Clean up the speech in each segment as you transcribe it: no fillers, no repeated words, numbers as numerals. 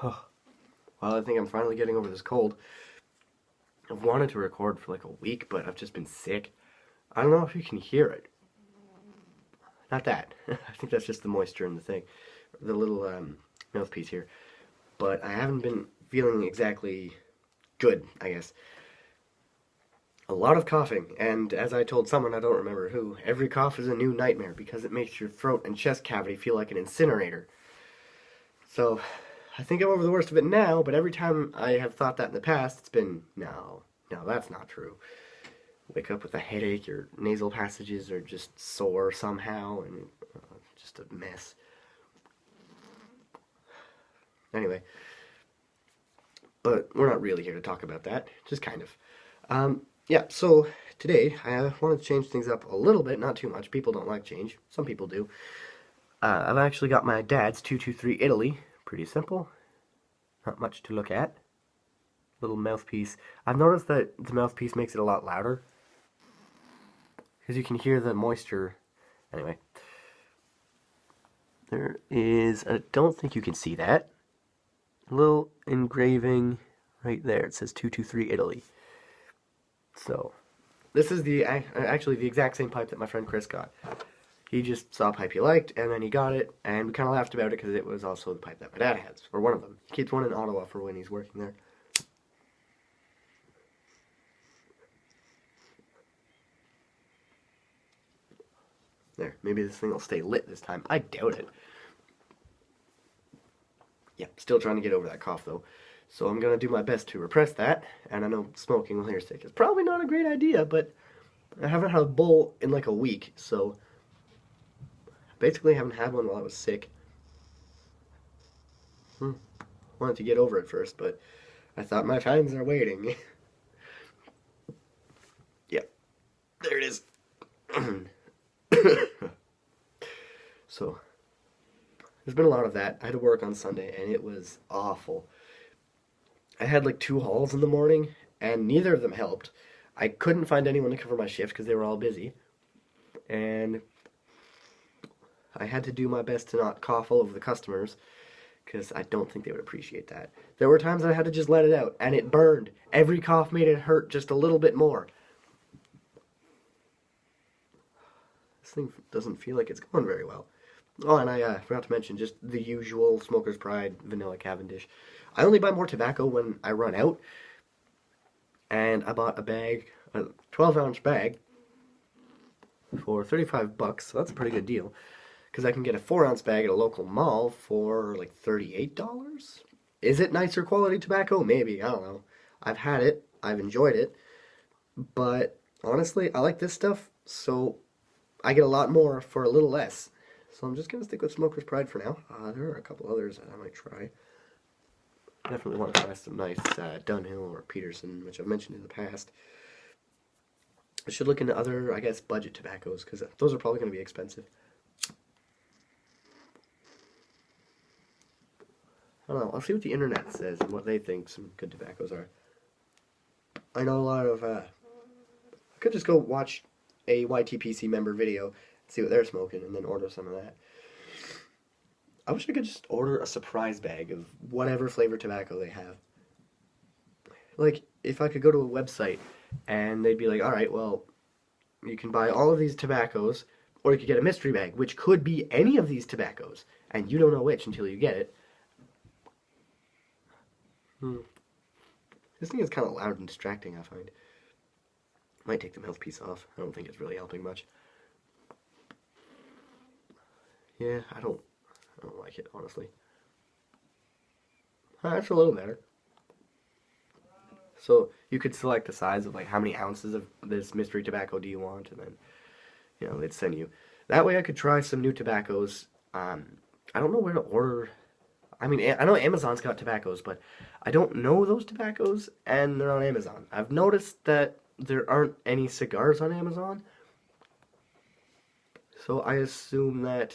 Well, I think I'm finally getting over this cold. I've wanted to record for like a week, but I've just been sick. I don't know if you can hear it. Not that. I think that's just the moisture in the thing. The little mouthpiece here. But I haven't been feeling exactly good, I guess. A lot of coughing, and as I told someone, I don't remember who, every cough is a new nightmare because it makes your throat and chest cavity feel like an incinerator. So, I think I'm over the worst of it now, but every time I have thought that in the past, it's been, no, that's not true. Wake up with a headache, your nasal passages are just sore somehow, and just a mess. Anyway, but we're not really here to talk about that, just kind of. Yeah, so today I wanted to change things up a little bit, not too much. People don't like change. Some people do. I've actually got my dad's 223 Italy. Pretty simple. Not much to look at. Little mouthpiece. I've noticed that the mouthpiece makes it a lot louder. Because you can hear the moisture. Anyway. There is, I don't think you can see that. A little engraving right there. It says 223 Italy. So, this is actually the exact same pipe that my friend Chris got. He just saw a pipe he liked, and then he got it, and we kind of laughed about it because it was also the pipe that my dad has, or one of them. He keeps one in Ottawa for when he's working there. There, maybe this thing will stay lit this time. I doubt it. Yeah, still trying to get over that cough, though. So I'm going to do my best to repress that, and I know smoking while you're sick is probably not a great idea, but I haven't had a bowl in like a week, so basically I haven't had one while I was sick. Wanted to get over it first, but I thought my fans are waiting. Yep, there it is. So, there's been a lot of that. I had to work on Sunday, and it was awful. I had like 2 hauls in the morning, and neither of them helped. I couldn't find anyone to cover my shift because they were all busy. And I had to do my best to not cough all over the customers because I don't think they would appreciate that. There were times I had to just let it out, and it burned. Every cough made it hurt just a little bit more. This thing doesn't feel like it's going very well. Oh, and I forgot to mention just the usual Smoker's Pride vanilla Cavendish. I only buy more tobacco when I run out, and I bought a bag, a 12-ounce bag, for $35, so that's a pretty good deal, because I can get a 4-ounce bag at a local mall for like $38. Is it nicer quality tobacco? Maybe, I don't know. I've had it, I've enjoyed it, but honestly, I like this stuff, so I get a lot more for a little less. So I'm just going to stick with Smoker's Pride for now. There are a couple others that I might try. Definitely want to try some nice Dunhill or Peterson, which I've mentioned in the past. I should look into other, I guess, budget tobaccos, because those are probably going to be expensive. I don't know, I'll see what the internet says and what they think some good tobaccos are. I know a lot of, I could just go watch a YTPC member video, see what they're smoking, and then order some of that. I wish I could just order a surprise bag of whatever flavor tobacco they have. Like, if I could go to a website and they'd be like, alright, well, you can buy all of these tobaccos, or you could get a mystery bag, which could be any of these tobaccos, and you don't know which until you get it. This thing is kind of loud and distracting, I find. Might take the mouthpiece off. I don't think it's really helping much. Yeah, I don't like it, honestly. That's a little better. So you could select the size of like how many ounces of this mystery tobacco do you want, and then they'd send you. That way I could try some new tobaccos. I don't know where to order. I mean, I know Amazon's got tobaccos, but I don't know those tobaccos, and they're on Amazon. I've noticed that there aren't any cigars on Amazon, so I assume that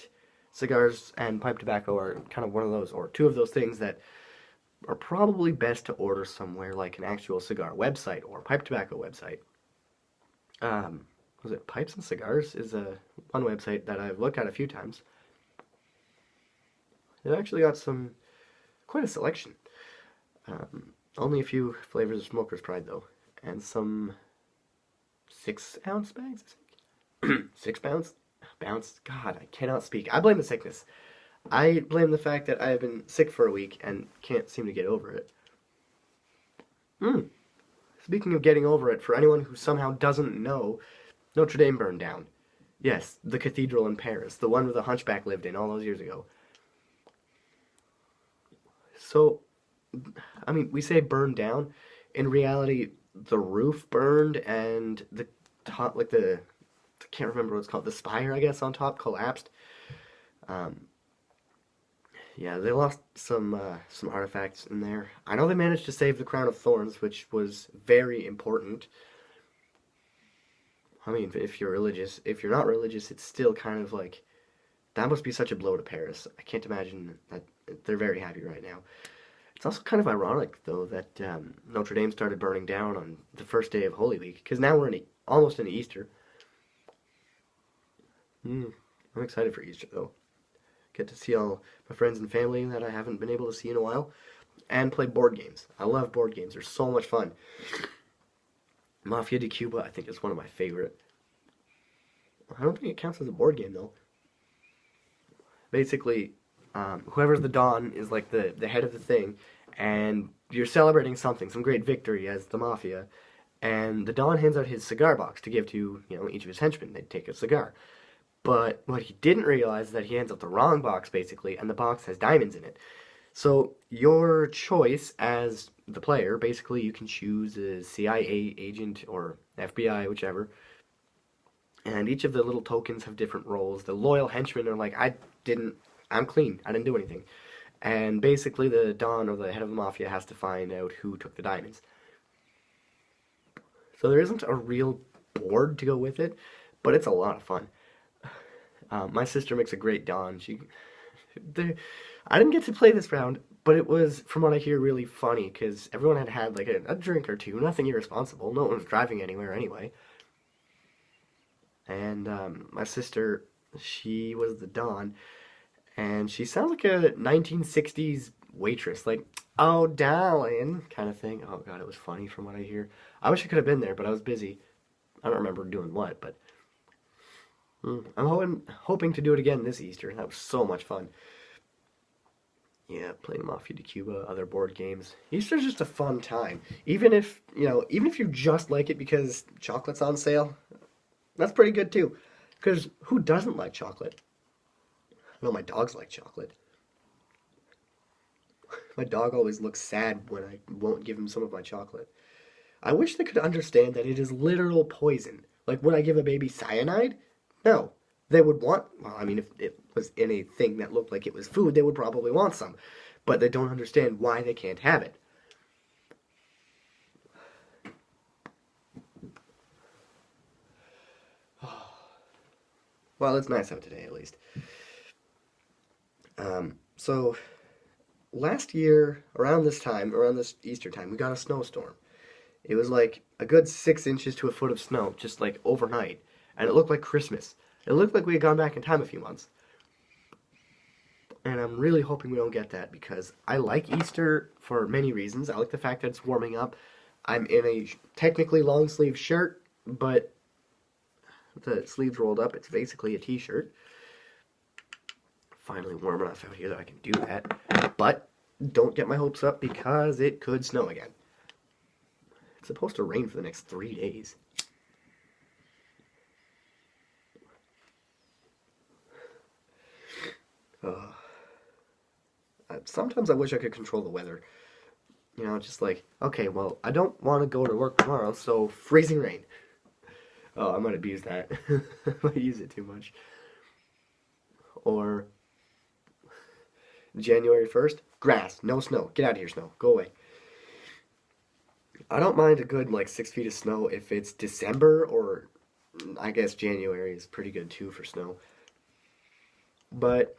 cigars and pipe tobacco are kind of one of those, or two of those things that are probably best to order somewhere like an actual cigar website or pipe tobacco website. Was it Pipes and Cigars is one website that I've looked at a few times. It actually got some quite a selection. Only a few flavors of Smoker's Pride though, and some 6-ounce bags. I think 6 pounds. Bounce. God, I cannot speak. I blame the sickness. I blame the fact that I have been sick for a week and can't seem to get over it. Speaking of getting over it, for anyone who somehow doesn't know, Notre Dame burned down. Yes, the cathedral in Paris, the one where the hunchback lived in all those years ago. So, I mean, we say burned down. In reality, the roof burned and the top, like I can't remember what it's called, the spire, I guess, on top collapsed. Um, yeah, they lost some artifacts in there. I know they managed to save the crown of thorns, which was very important. I mean, if you're religious, if you're not religious, it's still kind of like that must be such a blow to Paris. I can't imagine that they're very happy right now. It's also kind of ironic, though, that Notre Dame started burning down on the first day of Holy Week, because now we're almost in Easter. I'm excited for Easter, though. Get to see all my friends and family that I haven't been able to see in a while, and play board games. I love board games. They're so much fun. Mafia de Cuba, I think, is one of my favorite. I don't think it counts as a board game, though. Basically, whoever's the Don is like the head of the thing, and you're celebrating something, some great victory as the Mafia, and the Don hands out his cigar box to give to, each of his henchmen. They take a cigar. But what he didn't realize is that he hands out the wrong box, basically, and the box has diamonds in it. So your choice as the player, basically you can choose a CIA agent or FBI, whichever, and each of the little tokens have different roles. The loyal henchmen are like, I'm clean, I didn't do anything. And basically the Don, or the head of the Mafia, has to find out who took the diamonds. So there isn't a real board to go with it, but it's a lot of fun. My sister makes a great Don. I didn't get to play this round, but it was, from what I hear, really funny, because everyone had like a drink or two, nothing irresponsible. No one was driving anywhere anyway. And my sister, she was the Don, and she sounds like a 1960s waitress, like, oh, darling, kind of thing. Oh, God, it was funny from what I hear. I wish I could have been there, but I was busy. I don't remember doing what, but I'm hoping to do it again this Easter. That was so much fun. Yeah, playing Mafia de Cuba, other board games. Easter's just a fun time. Even if you just like it because chocolate's on sale, that's pretty good too. Because who doesn't like chocolate? I know my dogs like chocolate. My dog always looks sad when I won't give him some of my chocolate. I wish they could understand that it is literal poison. Like, would I give a baby cyanide? No. They would want, well, I mean, if it was in a thing that looked like it was food, they would probably want some. But they don't understand why they can't have it. Well, it's nice out today, at least. So, last year, around this Easter time, we got a snowstorm. It was like a good 6 inches to a foot of snow, just like overnight. And it looked like Christmas. It looked like we had gone back in time a few months. And I'm really hoping we don't get that, because I like Easter for many reasons. I like the fact that it's warming up. I'm in a technically long sleeve shirt, but the sleeves rolled up. It's basically a t-shirt. Finally warm enough out here that I can do that. But don't get my hopes up, because it could snow again. It's supposed to rain for the next 3 days. Sometimes I wish I could control the weather. Just like, okay, well, I don't want to go to work tomorrow, so freezing rain. Oh, I might abuse that. I might use it too much. Or January 1st, grass, no snow. Get out of here, snow. Go away. I don't mind a good, 6 feet of snow if it's December, or I guess January is pretty good too for snow. But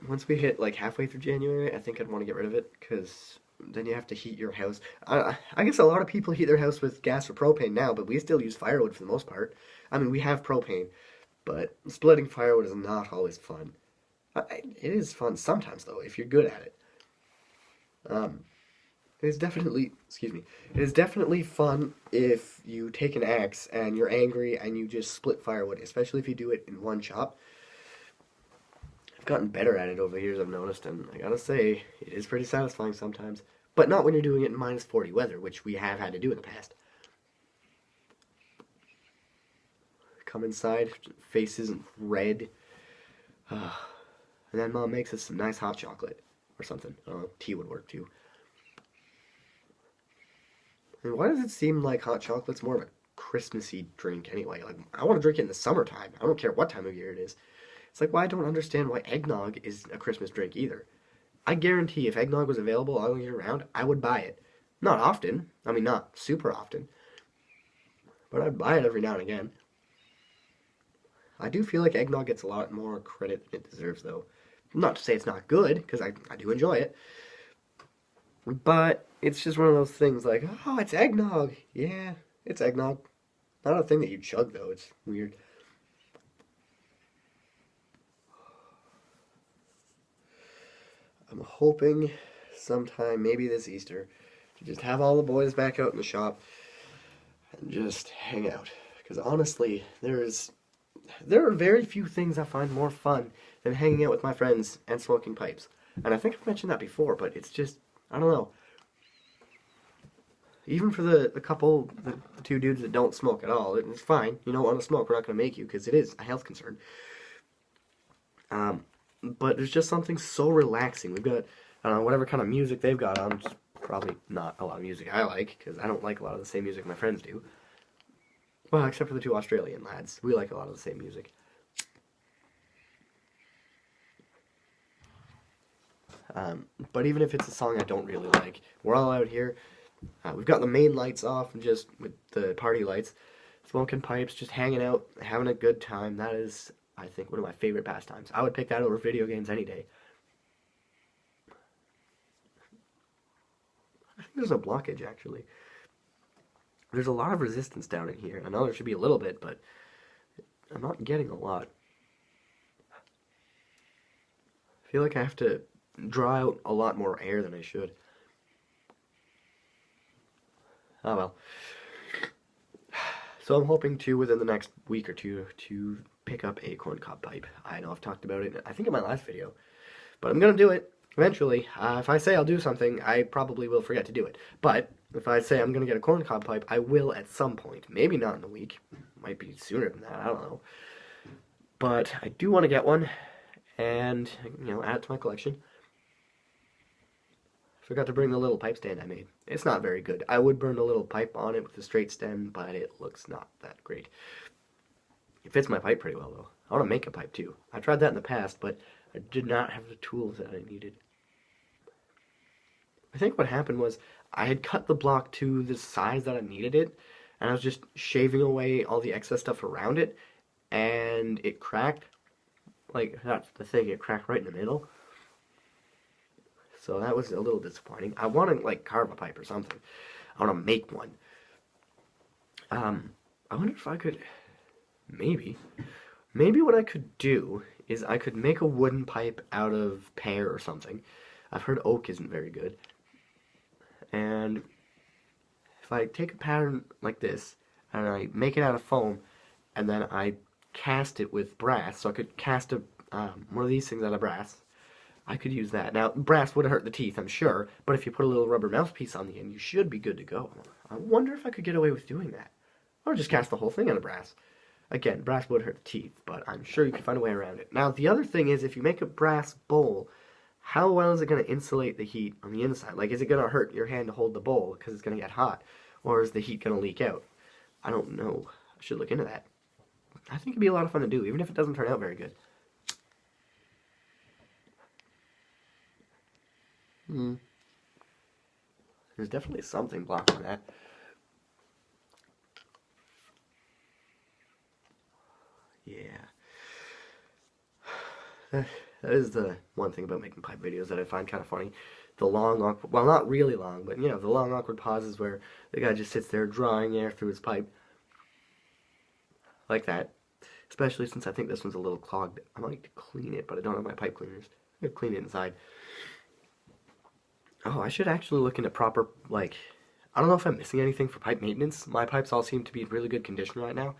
once we hit halfway through January, I think I'd want to get rid of it, because then you have to heat your house. I guess a lot of people heat their house with gas or propane now, but we still use firewood for the most part. I mean, we have propane, but splitting firewood is not always fun. It is fun sometimes, though, if you're good at it. Um, it is definitely, excuse me, it is definitely fun if you take an axe and you're angry and you just split firewood, especially if you do it in one chop. I've gotten better at it over the years, I've noticed, and I gotta say, it is pretty satisfying sometimes. But not when you're doing it in minus 40 weather, which we have had to do in the past. Come inside, face isn't red. And then Mom makes us some nice hot chocolate or something. I don't know, tea would work too. And why does it seem like hot chocolate's more of a Christmassy drink anyway? Like, I want to drink it in the summertime. I don't care what time of year it is. It's like, why I don't understand why eggnog is a Christmas drink either. I guarantee if eggnog was available all year round, I would buy it. Not often. I mean, not super often. But I'd buy it every now and again. I do feel like eggnog gets a lot more credit than it deserves, though. Not to say it's not good, because I do enjoy it. But it's just one of those things like, oh, it's eggnog. Yeah, it's eggnog. Not a thing that you chug, though. It's weird. I'm hoping sometime, maybe this Easter, to just have all the boys back out in the shop and just hang out. Because honestly, there are very few things I find more fun than hanging out with my friends and smoking pipes. And I think I've mentioned that before, but it's just, I don't know. Even for the couple, the two dudes that don't smoke at all, it's fine. You don't want to smoke, we're not going to make you, because it is a health concern. But there's just something so relaxing. We've got, I don't know, whatever kind of music they've got on, just probably not a lot of music I like, because I don't like a lot of the same music my friends do. Well, except for the two Australian lads. We like a lot of the same music. But even if it's a song I don't really like, we're all out here. We've got the main lights off and just with the party lights, smoking pipes, just hanging out, having a good time. That is, I think, one of my favorite pastimes. I would pick that over video games any day. I think there's a blockage, actually. There's a lot of resistance down in here. I know there should be a little bit, but I'm not getting a lot. I feel like I have to draw out a lot more air than I should. Oh well. So I'm hoping to, within the next week or two, to pick up a corncob pipe. I know I've talked about it, I think in my last video. But I'm going to do it, eventually. If I say I'll do something, I probably will forget to do it. But if I say I'm going to get a corncob pipe, I will at some point. Maybe not in a week. Might be sooner than that, I don't know. But I do want to get one, and, add it to my collection. Forgot to bring the little pipe stand I made. It's not very good. I would burn a little pipe on it with a straight stem, but it looks not that great. It fits my pipe pretty well, though. I want to make a pipe, too. I tried that in the past, but I did not have the tools that I needed. I think what happened was I had cut the block to the size that I needed it, and I was just shaving away all the excess stuff around it, and it cracked. Like, that's the thing, it cracked right in the middle. So that was a little disappointing. I want to, like, carve a pipe or something. I want to make one. I wonder if I could, maybe what I could do is I could make a wooden pipe out of pear or something. I've heard oak isn't very good. And if I take a pattern like this, and I make it out of foam, and then I cast it with brass, so I could cast one of these things out of brass, I could use that. Now, brass would hurt the teeth, I'm sure, but if you put a little rubber mouthpiece on the end, you should be good to go. I wonder if I could get away with doing that. Or just cast the whole thing out of brass. Again, brass would hurt the teeth, but I'm sure you can find a way around it. Now, the other thing is, if you make a brass bowl, how well is it going to insulate the heat on the inside? Like, is it going to hurt your hand to hold the bowl because it's going to get hot? Or is the heat going to leak out? I don't know. I should look into that. I think it'd be a lot of fun to do, even if it doesn't turn out very good. There's definitely something blocking that. Yeah. That is the one thing about making pipe videos that I find kind of funny. The long, awkward, well, not really long, but, the long, awkward pauses where the guy just sits there drawing air through his pipe. Like that. Especially since I think this one's a little clogged. I might clean it, but I don't have my pipe cleaners. I'm going to clean it inside. Oh, I should actually look into proper, like, I don't know if I'm missing anything for pipe maintenance. My pipes all seem to be in really good condition right now.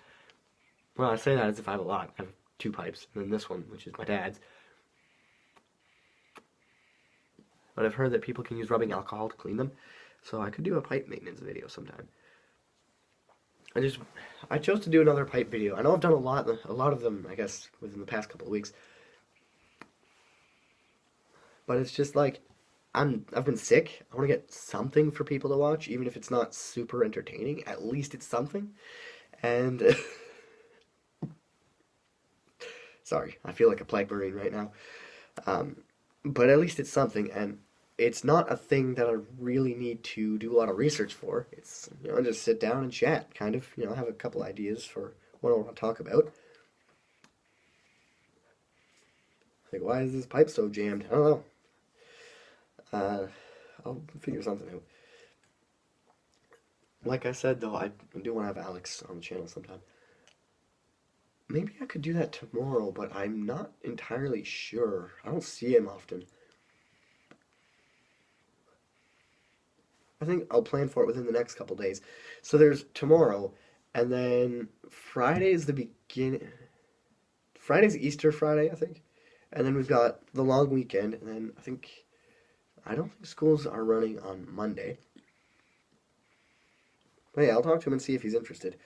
Well, I say that as if I have a lot. I have two pipes, and then this one, which is my dad's. But I've heard that people can use rubbing alcohol to clean them, so I could do a pipe maintenance video sometime. I just, I chose to do another pipe video. I know I've done a lot of them, I guess, within the past couple of weeks. But it's just like, I've been sick. I want to get something for people to watch, even if it's not super entertaining. At least it's something. And sorry, I feel like a plague marine right now. But at least it's something, and it's not a thing that I really need to do a lot of research for. It's, just sit down and chat, kind of, have a couple ideas for what I want to talk about. Like, why is this pipe so jammed? I don't know. I'll figure something out. Like I said, though, I do want to have Alex on the channel sometime. Maybe I could do that tomorrow, but I'm not entirely sure. I don't see him often. I think I'll plan for it within the next couple days. So there's tomorrow, and then Friday's the beginning. Friday's Easter Friday, I think. And then we've got the long weekend, and then I don't think schools are running on Monday. But yeah, I'll talk to him and see if he's interested.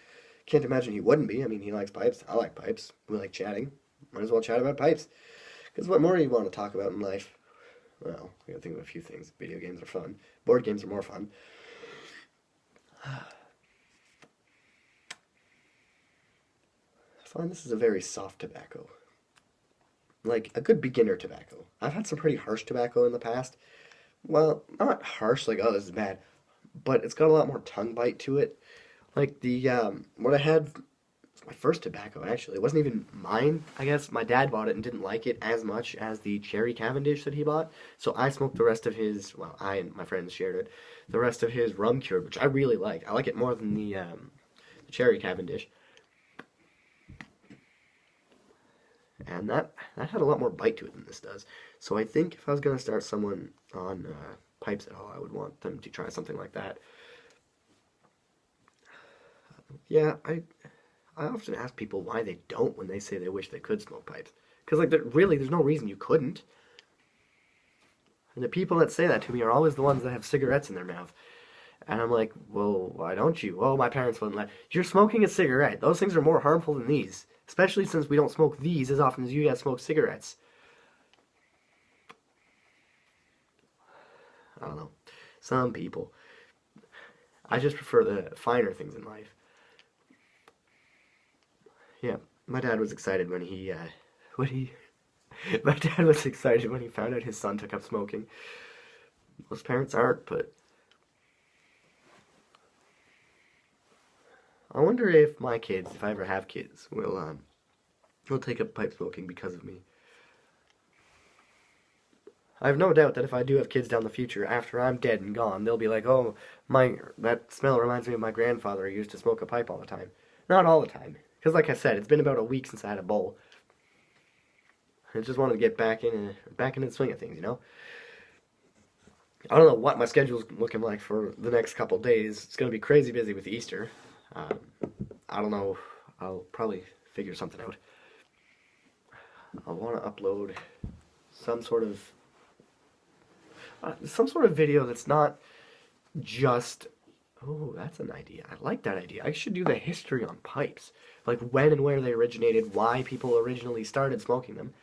Can't imagine he wouldn't be. I mean, he likes pipes. I like pipes. We like chatting. Might as well chat about pipes. Because what more do you want to talk about in life? Well, I gotta think of a few things. Video games are fun. Board games are more fun. I find this is a very soft tobacco. Like, a good beginner tobacco. I've had some pretty harsh tobacco in the past. Well, not harsh, like, oh, this is bad. But it's got a lot more tongue bite to it. Like, what I had, my first tobacco, actually. It wasn't even mine, I guess. My dad bought it and didn't like it as much as the cherry Cavendish that he bought. So I smoked the rest of his, well, I and my friends shared it, the rest of his rum cured, which I really like. I like it more than the cherry Cavendish. And that had a lot more bite to it than this does. So I think if I was going to start someone on pipes at all, I would want them to try something like that. Yeah, I often ask people why they don't when they say they wish they could smoke pipes. Because, like, really, there's no reason you couldn't. And the people that say that to me are always the ones that have cigarettes in their mouth. And I'm like, well, why don't you? Well, my parents wouldn't let. You're smoking a cigarette. Those things are more harmful than these. Especially since we don't smoke these as often as you guys smoke cigarettes. I don't know. Some people. I just prefer the finer things in life. Yeah, my dad was excited when my dad was excited when he found out his son took up smoking. Most parents aren't, but I wonder if my kids, if I ever have kids, will take up pipe smoking because of me. I have no doubt that if I do have kids down the future, after I'm dead and gone, they'll be like, oh, that smell reminds me of my grandfather who used to smoke a pipe all the time. Not all the time. Because like I said, it's been about a week since I had a bowl. I just wanted to get back into the swing of things, you know? I don't know what my schedule's looking like for the next couple days. It's going to be crazy busy with Easter. I don't know. I'll probably figure something out. I want to upload some sort of video that's not just, oh, that's an idea. I like that idea. I should do the history on pipes. Like when and where they originated, why people originally started smoking them.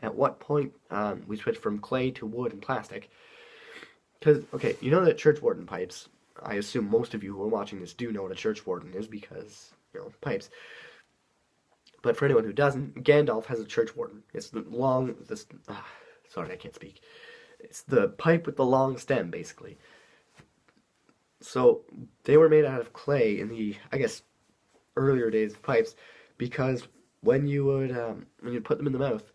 At what point we switched from clay to wood and plastic. Because, okay, you know that churchwarden pipes, I assume most of you who are watching this do know what a churchwarden is because, pipes. But for anyone who doesn't, Gandalf has a churchwarden. It's the sorry, I can't speak. It's the pipe with the long stem, basically. So they were made out of clay in the, I guess, earlier days of pipes, because when you'd put them in the mouth,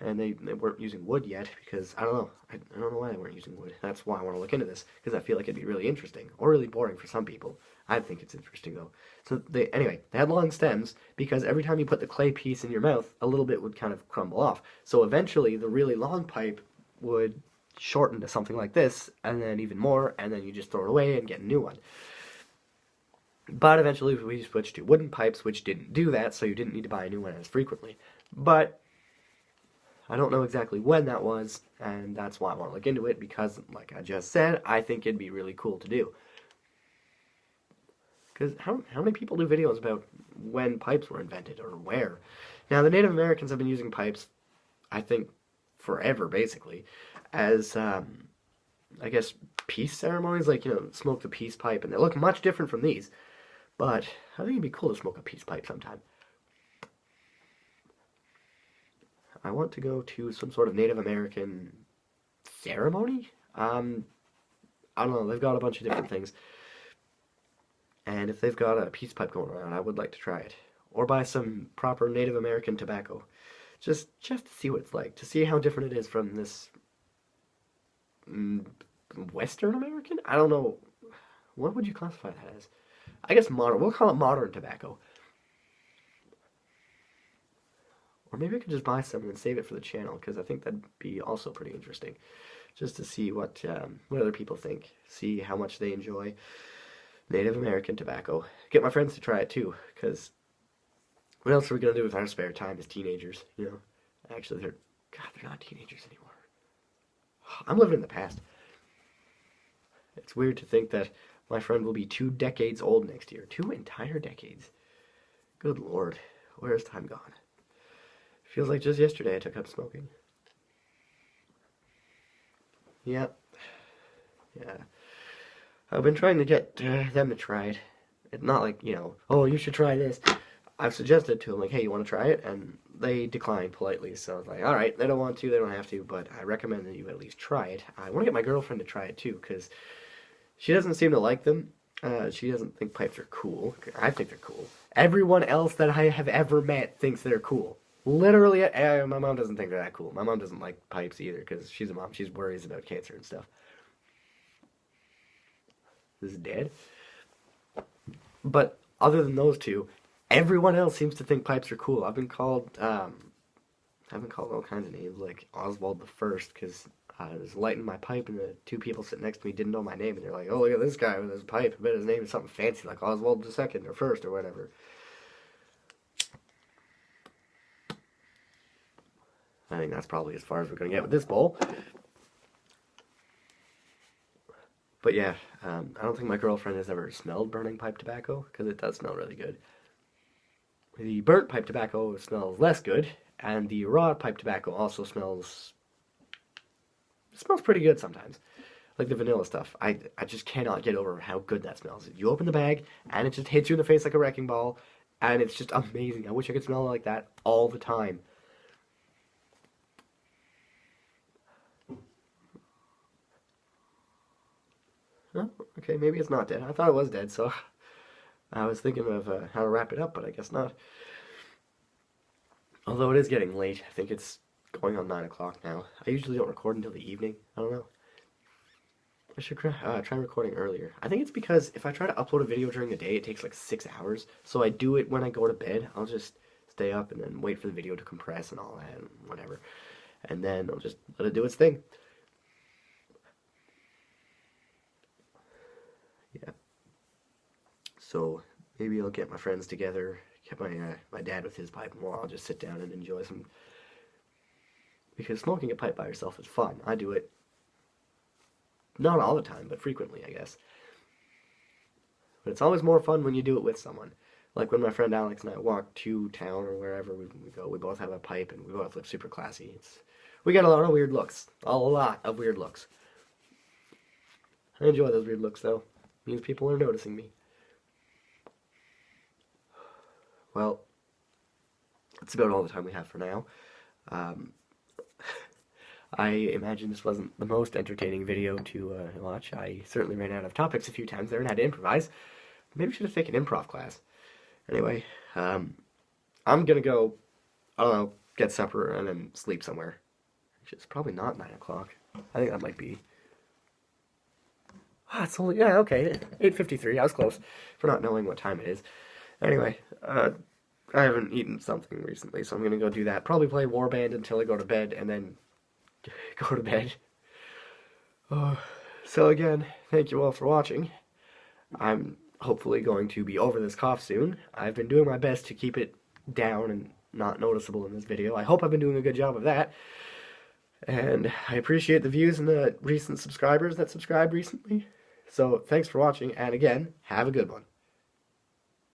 and they weren't using wood yet, because I don't know why they weren't using wood. That's why I want to look into this, because I feel like it'd be really interesting, or really boring for some people. I think it's interesting though. So they had long stems, because every time you put the clay piece in your mouth, a little bit would kind of crumble off. So eventually, the really long pipe would shorten to something like this, and then even more, and then you just throw it away and get a new one. But eventually we switched to wooden pipes, which didn't do that, so you didn't need to buy a new one as frequently. But I don't know exactly when that was, and that's why I want to look into it, because, like I just said, I think it'd be really cool to do. Because how many people do videos about when pipes were invented, or where? Now, the Native Americans have been using pipes, I think, forever, basically, as, I guess, peace ceremonies, like, smoke the peace pipe, and they look much different from these. But I think it'd be cool to smoke a peace pipe sometime. I want to go to some sort of Native American ceremony? I don't know, they've got a bunch of different things. And if they've got a peace pipe going around, I would like to try it. Or buy some proper Native American tobacco. Just to see what it's like, to see how different it is from this Western American? I don't know. What would you classify that as? I guess modern. We'll call it modern tobacco. Or maybe I could just buy some and save it for the channel, because I think that'd be also pretty interesting. Just to see what other people think. See how much they enjoy Native American tobacco. Get my friends to try it too, because what else are we going to do with our spare time as teenagers, Actually, they're not teenagers anymore. I'm living in the past. It's weird to think that my friend will be 2 decades old next year. 2 entire decades. Good Lord, where's time gone? Feels like just yesterday I took up smoking. Yep. Yeah. I've been trying to get them to try it. It's not like, oh, you should try this. I've suggested to them, like, hey, you want to try it? And they decline politely. So I was like, all right, they don't want to, they don't have to, but I recommend that you at least try it. I want to get my girlfriend to try it too, because she doesn't seem to like them. She doesn't think pipes are cool. I think they're cool. Everyone else that I have ever met thinks they're cool. Literally, my mom doesn't think they're that cool. My mom doesn't like pipes either, because she's a mom. She's worries about cancer and stuff. This is dead. But other than those two, everyone else seems to think pipes are cool. I've been called all kinds of names, like Oswald the First, because I was lighting my pipe and the 2 people sitting next to me didn't know my name, and they're like, oh, look at this guy with his pipe. I bet his name is something fancy, like Oswald the Second or First or whatever. I think that's probably as far as we're going to get with this bowl. But yeah, I don't think my girlfriend has ever smelled burning pipe tobacco, because it does smell really good. The burnt pipe tobacco smells less good, and the raw pipe tobacco also smells pretty good sometimes. Like the vanilla stuff. I just cannot get over how good that smells. You open the bag, and it just hits you in the face like a wrecking ball, and it's just amazing. I wish I could smell it like that all the time. Oh, okay, maybe it's not dead. I thought it was dead, so I was thinking of how to wrap it up, but I guess not. Although it is getting late. I think it's going on 9 o'clock now. I usually don't record until the evening. I don't know. I should try recording earlier. I think it's because if I try to upload a video during the day, it takes like 6 hours. So I do it when I go to bed. I'll just stay up and then wait for the video to compress and all that and whatever. And then I'll just let it do its thing. Yeah. So maybe I'll get my friends together, get my dad with his pipe, and I'll just sit down and enjoy some. Because smoking a pipe by yourself is fun. I do it not all the time, but frequently, I guess. But it's always more fun when you do it with someone. Like when my friend Alex and I walk to town or wherever we go, we both have a pipe and we both look super classy. We get a lot of weird looks. A lot of weird looks. I enjoy those weird looks, though. It means people are noticing me. Well, that's about all the time we have for now. I imagine this wasn't the most entertaining video to watch. I certainly ran out of topics a few times there and had to improvise. Maybe I should have taken improv class. Anyway, I'm gonna go, I don't know, get supper and then sleep somewhere. It's probably not 9 o'clock. I think that might be... it's only, yeah, okay, 8:53. I was close for not knowing what time it is. Anyway, I haven't eaten something recently, so I'm gonna go do that. Probably play Warband until I go to bed, and then go to bed. So again, thank you all for watching. I'm hopefully going to be over this cough soon. I've been doing my best to keep it down and not noticeable in this video. I hope I've been doing a good job of that. And I appreciate the views and the recent subscribers that subscribed recently. So thanks for watching, and again, have a good one.